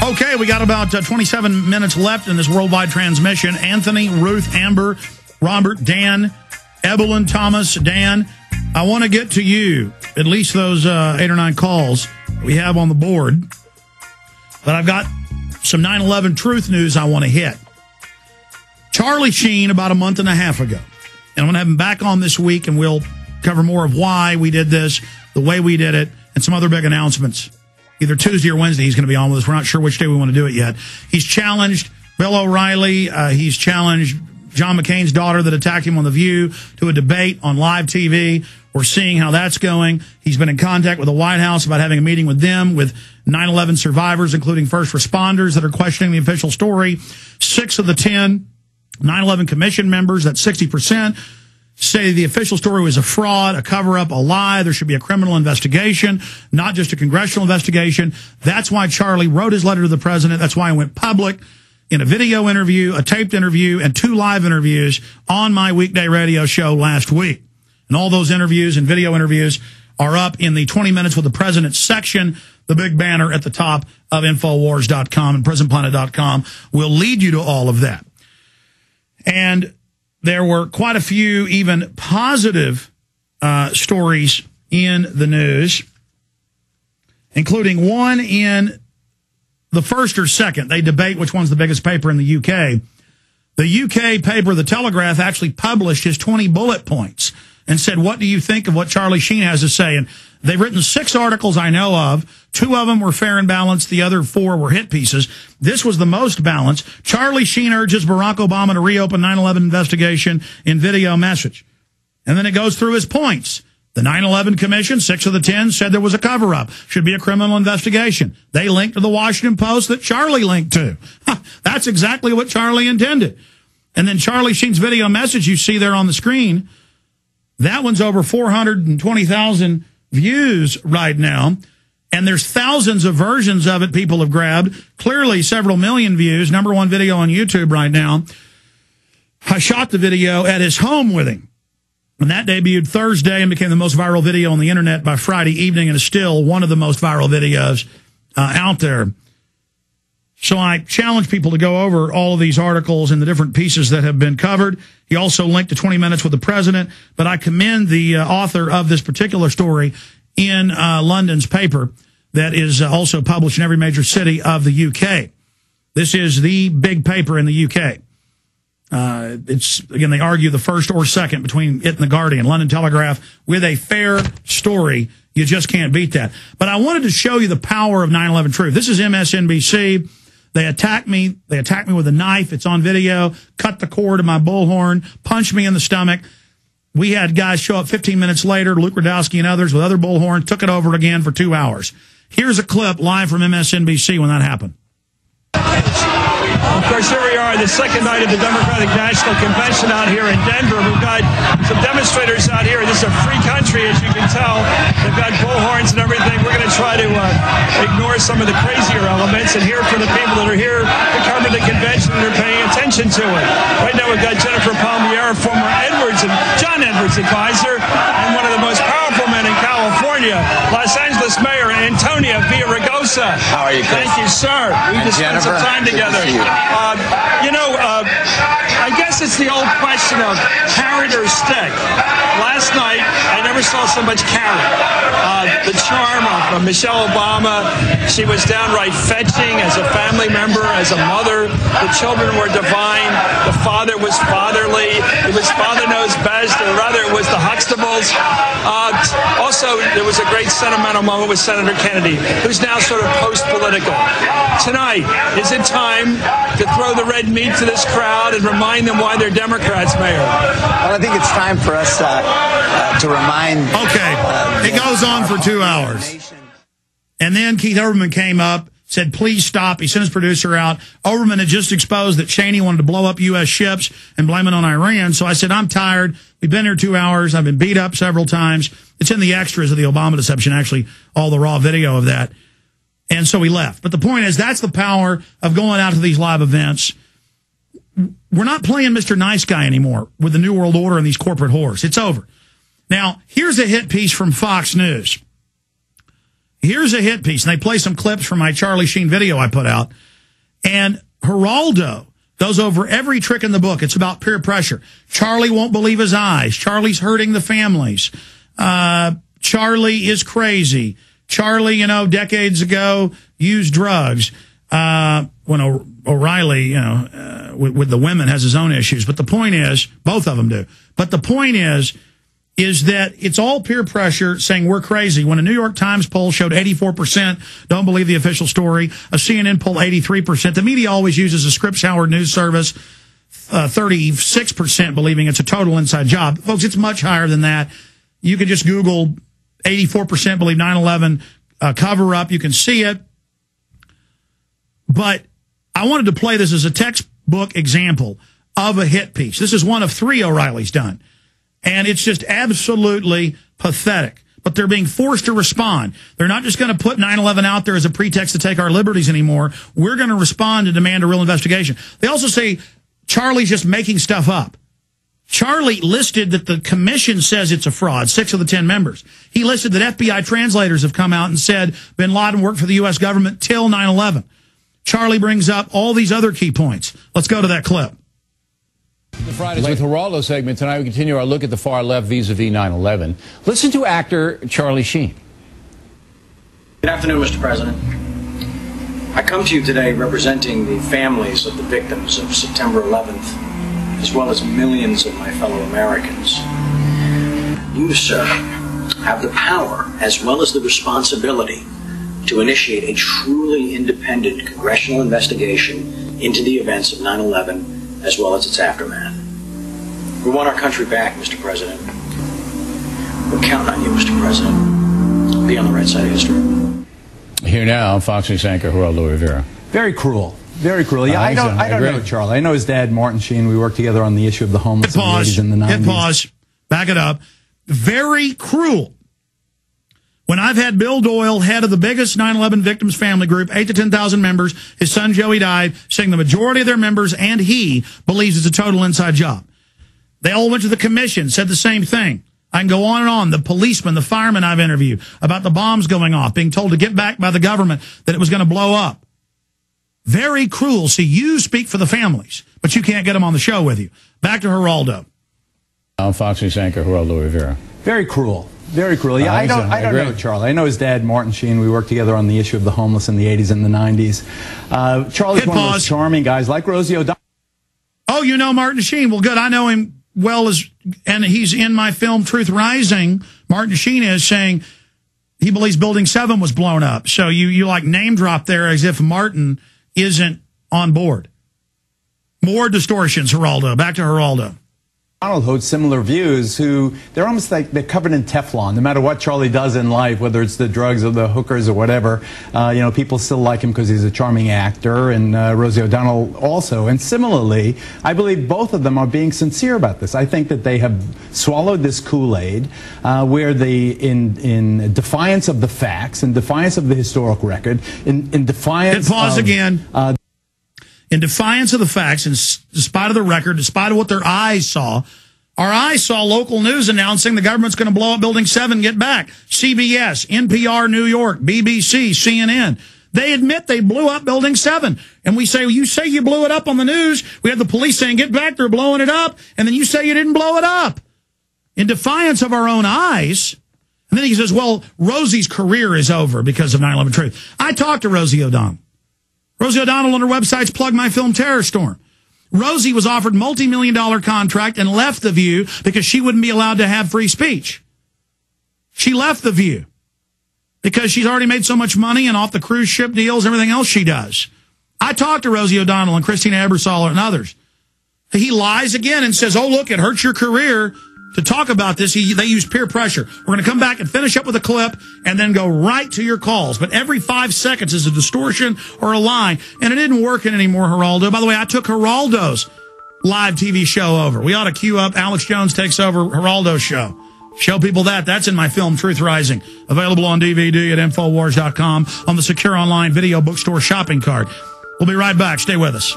Okay, we got about 27 minutes left in this worldwide transmission. Anthony, Ruth, Amber, Robert, Dan, Evelyn, Thomas, Dan, I want to get to you, at least those 8 or 9 calls we have on the board. But I've got some 9/11 truth news I want to hit. Charlie Sheen, about a month and a half ago. And I'm going to have him back on this week, and we'll cover more of why we did this, the way we did it, and some other big announcements. Either Tuesday or Wednesday he's going to be on with us. We're not sure which day we want to do it yet. He's challenged Bill O'Reilly. He's challenged John McCain's daughter that attacked him on The View to a debate on live TV. We're seeing how that's going. He's been in contact with the White House about having a meeting with them, with 9/11 survivors, including first responders that are questioning the official story. 6 of the 10 9/11 Commission members, that's 60%, say the official story was a fraud, a cover-up, a lie. There should be a criminal investigation, not just a congressional investigation. That's why Charlie wrote his letter to the president. That's why he went public in a video interview, a taped interview, and 2 live interviews on my weekday radio show last week. And all those interviews and video interviews are up in the 20 Minutes with the President section, the big banner at the top of Infowars.com and PrisonPlanet.com will lead you to all of that. And there were quite a few even positive stories in the news, including one in the first or second. They debate which one's the biggest paper in the UK. The UK paper, The Telegraph, actually published his 20 bullet points and said, what do you think of what Charlie Sheen has to say? And they've written 6 articles I know of. 2 of them were fair and balanced. The other 4 were hit pieces. This was the most balanced. Charlie Sheen urges Barack Obama to reopen 9/11 investigation in video message. And then it goes through his points. The 9/11 Commission, 6 of the 10, said there was a cover-up. Should be a criminal investigation. They linked to the Washington Post that Charlie linked to. That's exactly what Charlie intended. And then Charlie Sheen's video message you see there on the screen, that one's over 420,000 views right now. And there's thousands of versions of it people have grabbed. Clearly several million views. #1 video on YouTube right now. I shot the video at his home with him. And that debuted Thursday and became the most viral video on the internet by Friday evening and is still one of the most viral videos out there. So I challenge people to go over all of these articles and the different pieces that have been covered. He also linked to 20 Minutes with the President, but I commend the author of this particular story in London's paper that is also published in every major city of the UK. This is the big paper in the UK. It's, again, they argue the first or second between it and the Guardian. London Telegraph with a fair story. You just can't beat that. But I wanted to show you the power of 9/11 Truth. This is MSNBC. They attacked me. They attacked me with a knife. It's on video. Cut the cord of my bullhorn. Punched me in the stomach. We had guys show up 15 minutes later, Luke Radowski and others with other bullhorns, took it over again for 2 hours. Here's a clip live from MSNBC when that happened. Of course, here we are, the second night of the Democratic National Convention out here in Denver. We've got some demonstrators out here. This is a free country, as you can tell. They've got bullhorns and everything. We're going to try to ignore some of the crazier elements and hear from the people that are here to cover the convention and are paying attention to it. Right now, we've got Jennifer Palmieri, former John Edwards advisor, and one of the most powerful men in California, Los Angeles Mayor Antonio Villaraigosa. How are you, Chris? Thank you, sir. We just spent some time together. I guess it's the old question of carrot or stick. Last night, I never saw so much carrot. The charm of Michelle Obama, she was downright fetching as a family member, as a mother. The children were divine. The father was fatherly. It was father knows best, or rather it was the Huxtables. Also, there was a great sentimental moment with Senator Kennedy, who's now sort of post-political. Tonight, is it time to throw the red meat to this crowd and remind them why they're Democrats, Mayor? Well, I think it's time for us to remind... Okay, it goes on for 2 hours. And then Keith Olbermann came up, said, please stop. He sent his producer out. Olbermann had just exposed that Cheney wanted to blow up U.S. ships and blame it on Iran. So I said, I'm tired. We've been here 2 hours. I've been beat up several times. It's in the extras of the Obama deception, actually, all the raw video of that. And so we left. But the point is, that's the power of going out to these live events. We're not playing Mr. Nice Guy anymore with the New World Order and these corporate whores. It's over. Now, here's a hit piece from Fox News. Here's a hit piece, and they play some clips from my Charlie Sheen video I put out. And Geraldo goes over every trick in the book. It's about peer pressure. Charlie won't believe his eyes. Charlie's hurting the families. Charlie is crazy. Charlie, decades ago used drugs. When O'Reilly, with the women has his own issues. But the point is, both of them do. But the point is that it's all peer pressure saying we're crazy. When a New York Times poll showed 84% don't believe the official story, a CNN poll 83%. The media always uses a Scripps Howard News Service, 36% believing it's a total inside job. Folks, it's much higher than that. You can just Google 84% believe 9/11 cover up. You can see it. But I wanted to play this as a textbook example of a hit piece. This is one of 3 O'Reilly's done. And it's just absolutely pathetic. But they're being forced to respond. They're not just going to put 9/11 out there as a pretext to take our liberties anymore. We're going to respond and demand a real investigation. They also say Charlie's just making stuff up. Charlie listed that the commission says it's a fraud, 6 of the 10 members. He listed that FBI translators have come out and said bin Laden worked for the U.S. government till 9/11. Charlie brings up all these other key points. Let's go to that clip. The Fridays with Geraldo segment. Tonight we continue our look at the far left vis-a-vis 9/11. Listen to actor Charlie Sheen. Good afternoon, Mr. President. I come to you today representing the families of the victims of September 11th, as well as millions of my fellow Americans. You, sir, have the power as well as the responsibility to initiate a truly independent congressional investigation into the events of 9/11 as well as its aftermath. We want our country back, Mr. President. We're counting on you, Mr. President. Be on the right side of history. Here now, Fox News anchor Geraldo Rivera. Very cruel. Very cruel. Yeah, I don't know Charlie. I know his dad, Martin Sheen. We worked together on the issue of the homeless in the 80s and the 90s. Hit pause. Back it up. Very cruel. When I've had Bill Doyle, head of the biggest 9/11 victims family group, 8 to 10,000 members, his son Joey died, saying the majority of their members and he believes it's a total inside job. They all went to the commission, said the same thing. I can go on and on. The policemen, the firemen I've interviewed about the bombs going off, being told to get back by the government that it was going to blow up. Very cruel. See, you speak for the families, but you can't get them on the show with you. Back to Geraldo. I'm Fox News anchor Geraldo Rivera. Very cruel. Very cruel. Yeah, I don't know Charlie. I know his dad, Martin Sheen. We worked together on the issue of the homeless in the 80s and the 90s. Charlie's one of those charming guys, like Rosie O'Donnell. Oh, you know Martin Sheen. Well, good. I know him well, and he's in my film Truth Rising. Martin Sheen is saying he believes Building 7 was blown up. So you like name drop there as if Martin isn't on board. More distortions, Geraldo. Back to Geraldo. Donald holds similar views, who they're almost like they're covered in Teflon. No matter what Charlie does in life, whether it's the drugs or the hookers or whatever, people still like him because he's a charming actor, and Rosie O'Donnell also. And similarly, I believe both of them are being sincere about this. I think that they have swallowed this Kool-Aid, where they, in defiance of the facts, in defiance of the historic record, in defiance pause again. In defiance of the facts, in spite of the record, in spite of what their eyes saw, our eyes saw local news announcing the government's going to blow up Building 7, get back. CBS, NPR New York, BBC, CNN. They admit they blew up Building 7. And we say, well, you say you blew it up on the news. We have the police saying, get back, they're blowing it up. And then you say you didn't blow it up. In defiance of our own eyes. And then he says, well, Rosie's career is over because of 9/11 Truth. I talked to Rosie O'Donnell. Rosie O'Donnell on her website's Plug My Film Terror Storm. Rosie was offered multi-million-dollar contract and left The View because she wouldn't be allowed to have free speech. She left The View because she's already made so much money and off the cruise ship deals, everything else she does. I talked to Rosie O'Donnell and Christina Ebersole and others. He lies again and says, oh, look, it hurts your career. To talk about this, they use peer pressure. We're going to come back and finish up with a clip and then go right to your calls. But every 5 seconds is a distortion or a lie. And it isn't working anymore, Geraldo. By the way, I took Geraldo's live TV show over. We ought to queue up Alex Jones Takes Over Geraldo's show. Show people that. That's in my film, Truth Rising. Available on DVD at Infowars.com on the secure online video bookstore shopping cart. We'll be right back. Stay with us.